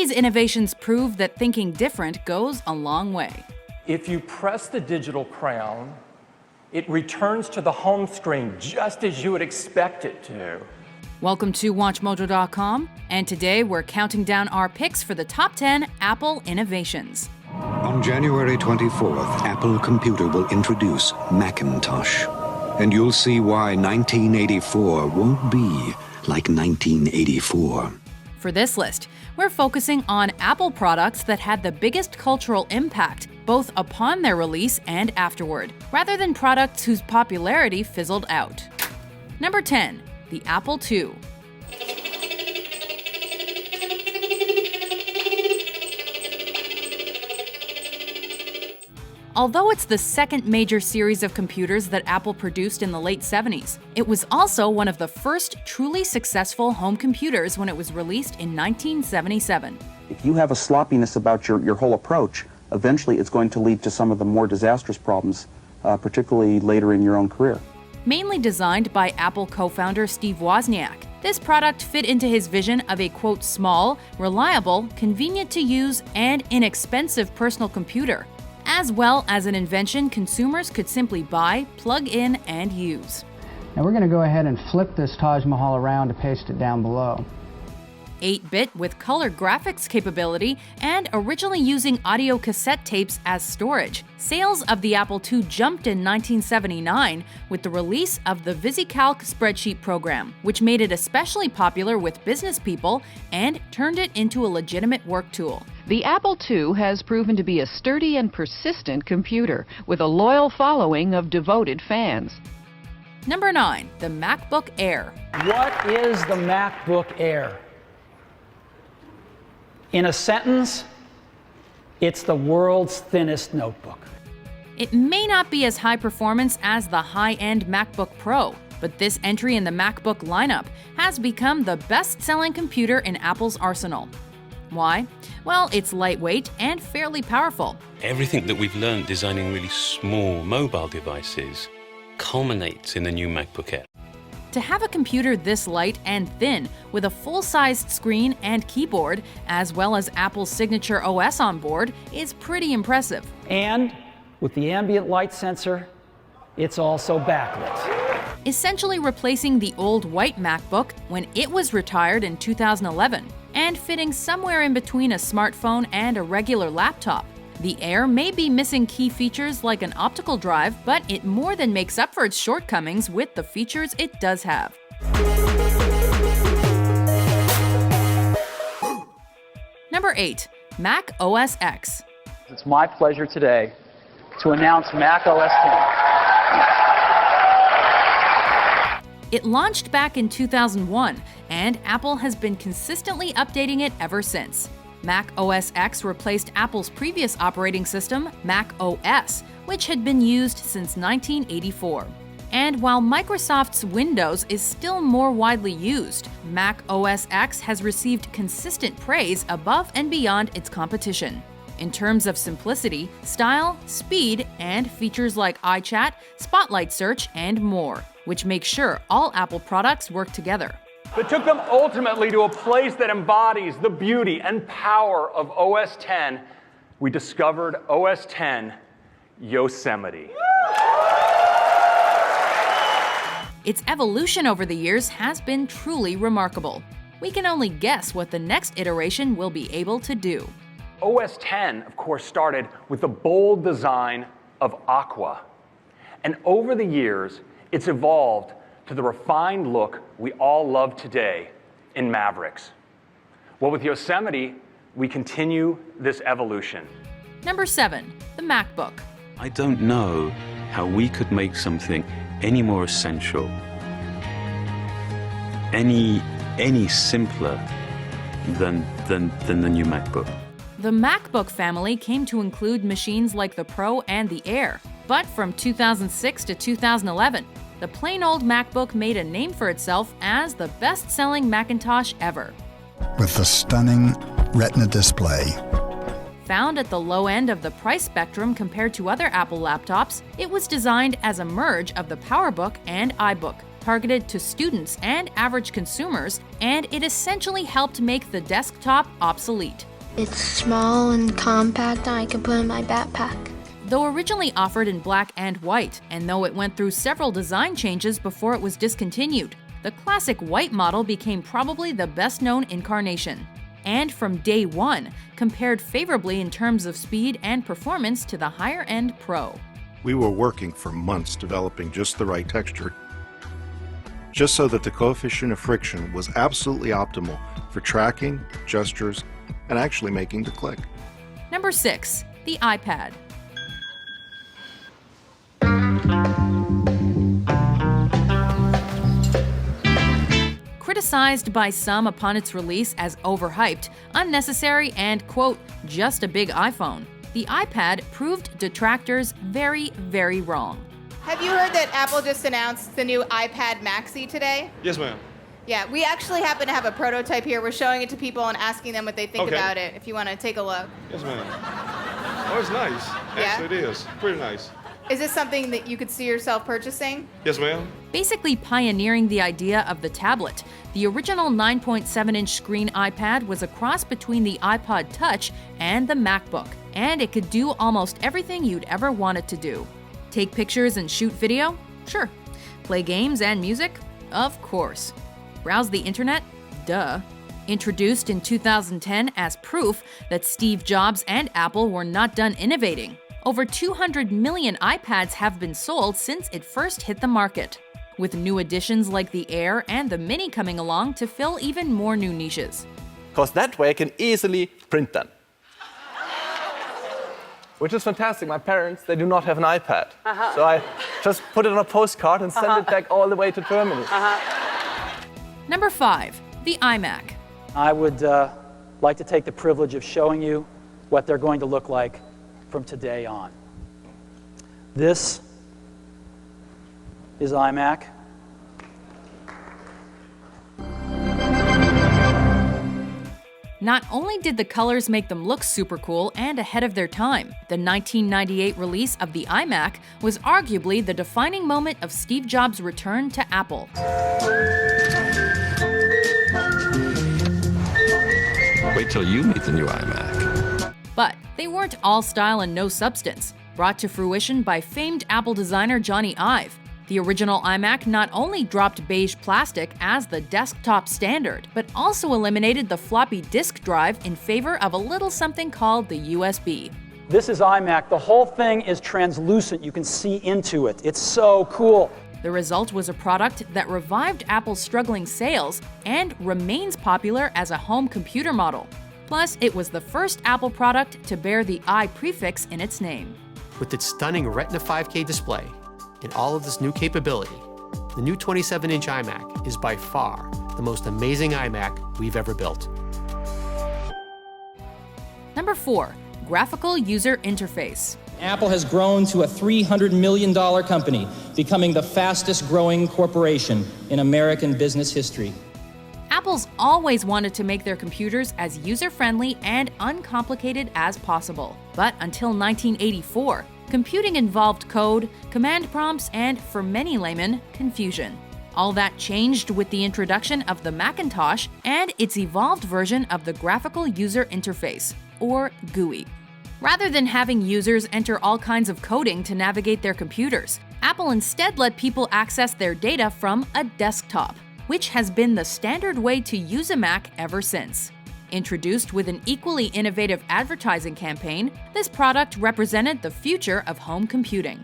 These innovations prove that thinking different goes a long way. If you press the digital crown, it returns to the home screen just as you would expect it to. Welcome to WatchMojo.com, and today we're counting down our picks for the top 10 Apple innovations. On January 24th, Apple Computer will introduce Macintosh. And you'll see why 1984 won't be like 1984. For this list, we're focusing on Apple products that had the biggest cultural impact, both upon their release and afterward, rather than products whose popularity fizzled out. Number 10. The Apple II. Although it's the second major series of computers that Apple produced in the late 70s, it was also one of the first truly successful home computers when it was released in 1977. If you have a sloppiness about your whole approach, eventually it's going to lead to some of the more disastrous problems, particularly later in your own career. Mainly designed by Apple co-founder Steve Wozniak, this product fit into his vision of a, quote, small, reliable, convenient to use, and inexpensive personal computer, as well as an invention consumers could simply buy, plug in, and use. Now we're going to go ahead and flip this Taj Mahal around to paste it down below. 8-bit with color graphics capability and originally using audio cassette tapes as storage. Sales of the Apple II jumped in 1979 with the release of the VisiCalc spreadsheet program, which made it especially popular with business people and turned it into a legitimate work tool. The Apple II has proven to be a sturdy and persistent computer with a loyal following of devoted fans. Number 9. The MacBook Air. What is the MacBook Air? In a sentence, it's the world's thinnest notebook. It may not be as high performance as the high-end MacBook Pro, but this entry in the MacBook lineup has become the best-selling computer in Apple's arsenal. Why? Well, it's lightweight and fairly powerful. Everything that we've learned designing really small mobile devices culminates in the new MacBook Air. To have a computer this light and thin, with a full-sized screen and keyboard, as well as Apple's signature OS on board, is pretty impressive. And with the ambient light sensor, it's also backlit. Essentially replacing the old white MacBook when it was retired in 2011, and fitting somewhere in between a smartphone and a regular laptop. The Air may be missing key features like an optical drive, but it more than makes up for its shortcomings with the features it does have. Number 8. Mac OS X. It's my pleasure today to announce Mac OS X. It launched back in 2001, and Apple has been consistently updating it ever since. Mac OS X replaced Apple's previous operating system, Mac OS, which had been used since 1984. And while Microsoft's Windows is still more widely used, Mac OS X has received consistent praise above and beyond its competition. In terms of simplicity, style, speed, and features like iChat, Spotlight Search, and more, which make sure all Apple products work together. But took them ultimately to a place that embodies the beauty and power of OS X. We discovered OS X Yosemite. Its evolution over the years has been truly remarkable. We can only guess what the next iteration will be able to do. OS X, of course, started with the bold design of Aqua. And over the years, it's evolved to the refined look we all love today in Mavericks. Well, with Yosemite, we continue this evolution. Number 7. The MacBook. I don't know how we could make something any more essential, any simpler than the new MacBook. The MacBook family came to include machines like the Pro and the Air, but from 2006 to 2011, the plain old MacBook made a name for itself as the best-selling Macintosh ever. With the stunning Retina Display. Found at the low end of the price spectrum compared to other Apple laptops, it was designed as a merge of the PowerBook and iBook, targeted to students and average consumers, and it essentially helped make the desktop obsolete. It's small and compact, and I can put it in my backpack. Though originally offered in black and white, and though it went through several design changes before it was discontinued, the classic white model became probably the best-known incarnation. And from day one, compared favorably in terms of speed and performance to the higher-end Pro. We were working for months developing just the right texture, just so that the coefficient of friction was absolutely optimal for tracking, gestures, and actually making the click. Number 6. The iPad. Criticized by some upon its release as overhyped, unnecessary, and, quote, just a big iPhone, the iPad proved detractors very, very wrong. Have you heard that Apple just announced the new iPad Maxi today? Yes, ma'am. Yeah, we actually happen to have a prototype here. We're showing it to people and asking them what they think about it, if you want to take a look. Yes, ma'am. Oh, it's nice. Actually, it is. Pretty nice. Is this something that you could see yourself purchasing? Yes, ma'am. Basically pioneering the idea of the tablet, the original 9.7-inch screen iPad was a cross between the iPod Touch and the MacBook, and it could do almost everything you'd ever want it to do. Take pictures and shoot video? Sure. Play games and music? Of course. Browse the internet? Duh. Introduced in 2010 as proof that Steve Jobs and Apple were not done innovating. Over 200 million iPads have been sold since it first hit the market, with new additions like the Air and the Mini coming along to fill even more new niches. Because that way I can easily print them. Which is fantastic. My parents, they do not have an iPad. So I just put it on a postcard and send it back all the way to Germany. Number 5. The iMac. I would like to take the privilege of showing you what they're going to look like from today on. This is iMac. Not only did the colors make them look super cool and ahead of their time, the 1998 release of the iMac was arguably the defining moment of Steve Jobs' return to Apple. Wait till you meet the new iMac. But they weren't all style and no substance, brought to fruition by famed Apple designer Johnny Ive. The original iMac not only dropped beige plastic as the desktop standard, but also eliminated the floppy disk drive in favor of a little something called the USB. This is iMac. The whole thing is translucent. You can see into it. It's so cool. The result was a product that revived Apple's struggling sales and remains popular as a home computer model. Plus, it was the first Apple product to bear the I prefix in its name. With its stunning Retina 5K display and all of this new capability, the new 27-inch iMac is by far the most amazing iMac we've ever built. Number 4. Graphical User Interface. Apple has grown to a $300 million company, becoming the fastest growing corporation in American business history. Apple's always wanted to make their computers as user-friendly and uncomplicated as possible. But until 1984, computing involved code, command prompts, and, for many laymen, confusion. All that changed with the introduction of the Macintosh and its evolved version of the Graphical User Interface, or GUI. Rather than having users enter all kinds of coding to navigate their computers, Apple instead let people access their data from a desktop, which has been the standard way to use a Mac ever since. Introduced with an equally innovative advertising campaign, this product represented the future of home computing.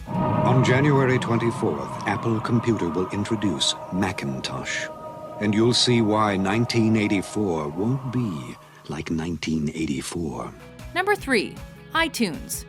On January 24th, Apple Computer will introduce Macintosh. And you'll see why 1984 won't be like 1984. Number 3. iTunes.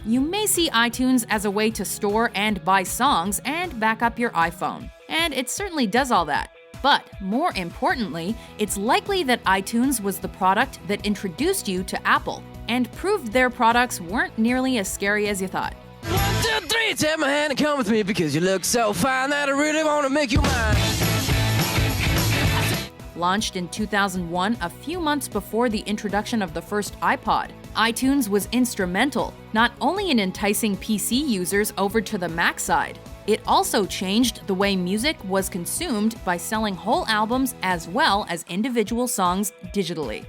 You may see iTunes as a way to store and buy songs and back up your iPhone. And it certainly does all that. But more importantly, it's likely that iTunes was the product that introduced you to Apple and proved their products weren't nearly as scary as you thought. 1, 2, 3, take my hand and come with me because you look so fine that I really want to make you mine. Launched in 2001, a few months before the introduction of the first iPod, iTunes was instrumental, not only in enticing PC users over to the Mac side, it also changed the way music was consumed by selling whole albums as well as individual songs digitally.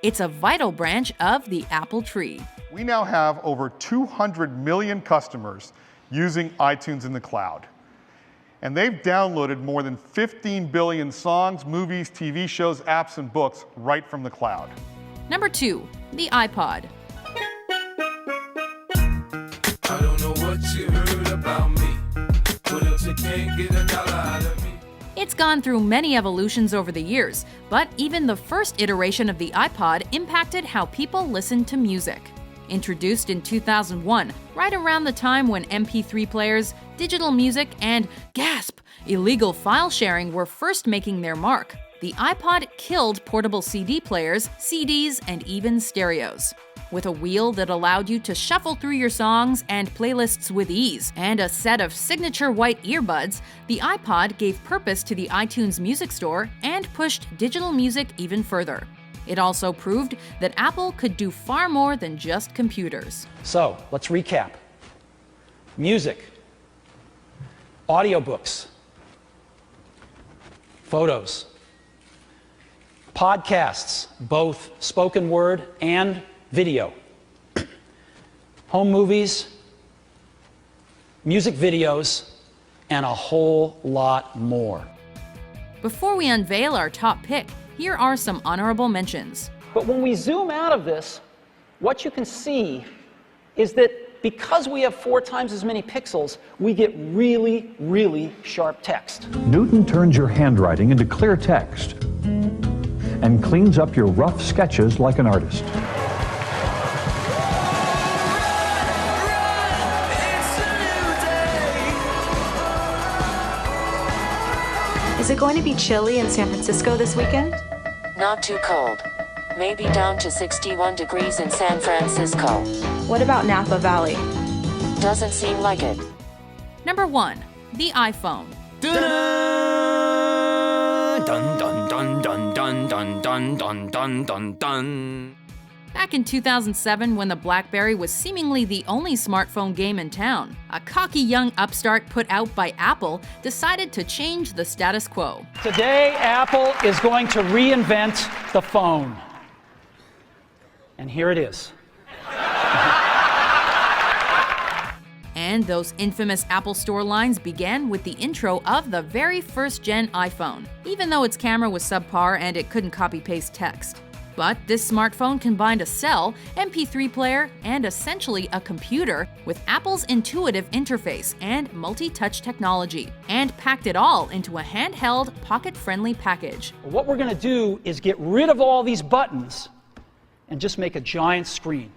It's a vital branch of the Apple tree. We now have over 200 million customers using iTunes in the cloud. And they've downloaded more than 15 billion songs, movies, TV shows, apps, and books right from the cloud. Number 2, the iPod. I don't know what you heard about me, but else you can't get a dollar out of me. It's gone through many evolutions over the years, but even the first iteration of the iPod impacted how people listened to music. Introduced in 2001, right around the time when MP3 players, digital music, and, gasp, illegal file sharing were first making their mark, the iPod killed portable CD players, CDs, and even stereos. With a wheel that allowed you to shuffle through your songs and playlists with ease, and a set of signature white earbuds, the iPod gave purpose to the iTunes Music Store and pushed digital music even further. It also proved that Apple could do far more than just computers. So, let's recap. Music, audiobooks, photos, podcasts, both spoken word and video, home movies, music videos, and a whole lot more. Before we unveil our top pick, here are some honorable mentions. But when we zoom out of this, what you can see is that because we have 4 times as many pixels, we get really, really sharp text. Newton turns your handwriting into clear text and cleans up your rough sketches like an artist. Is it going to be chilly in San Francisco this weekend? Not too cold. Maybe down to 61 degrees in San Francisco. What about Napa Valley? Doesn't seem like it. Number 1, the iPhone. Dun dun dun dun dun dun dun dun dun dun dun. Back in 2007, when the BlackBerry was seemingly the only smartphone game in town, a cocky young upstart put out by Apple decided to change the status quo. Today, Apple is going to reinvent the phone. And here it is. And those infamous Apple Store lines began with the intro of the very first gen iPhone, even though its camera was subpar and it couldn't copy-paste text. But this smartphone combined a cell, MP3 player, and essentially a computer with Apple's intuitive interface and multi-touch technology, and packed it all into a handheld, pocket-friendly package. What we're going to do is get rid of all these buttons and just make a giant screen.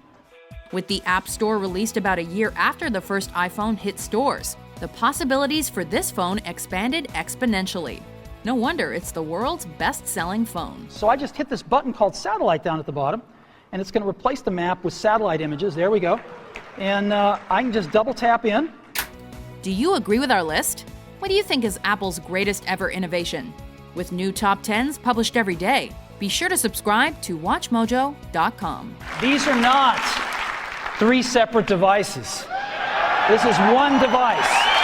With the App Store released about a year after the first iPhone hit stores, the possibilities for this phone expanded exponentially. No wonder it's the world's best-selling phone. So I just hit this button called satellite down at the bottom, and it's going to replace the map with satellite images. There we go. And I can just double tap in. Do you agree with our list? What do you think is Apple's greatest ever innovation? With new top 10s published every day, be sure to subscribe to WatchMojo.com. These are not 3 separate devices. This is one device.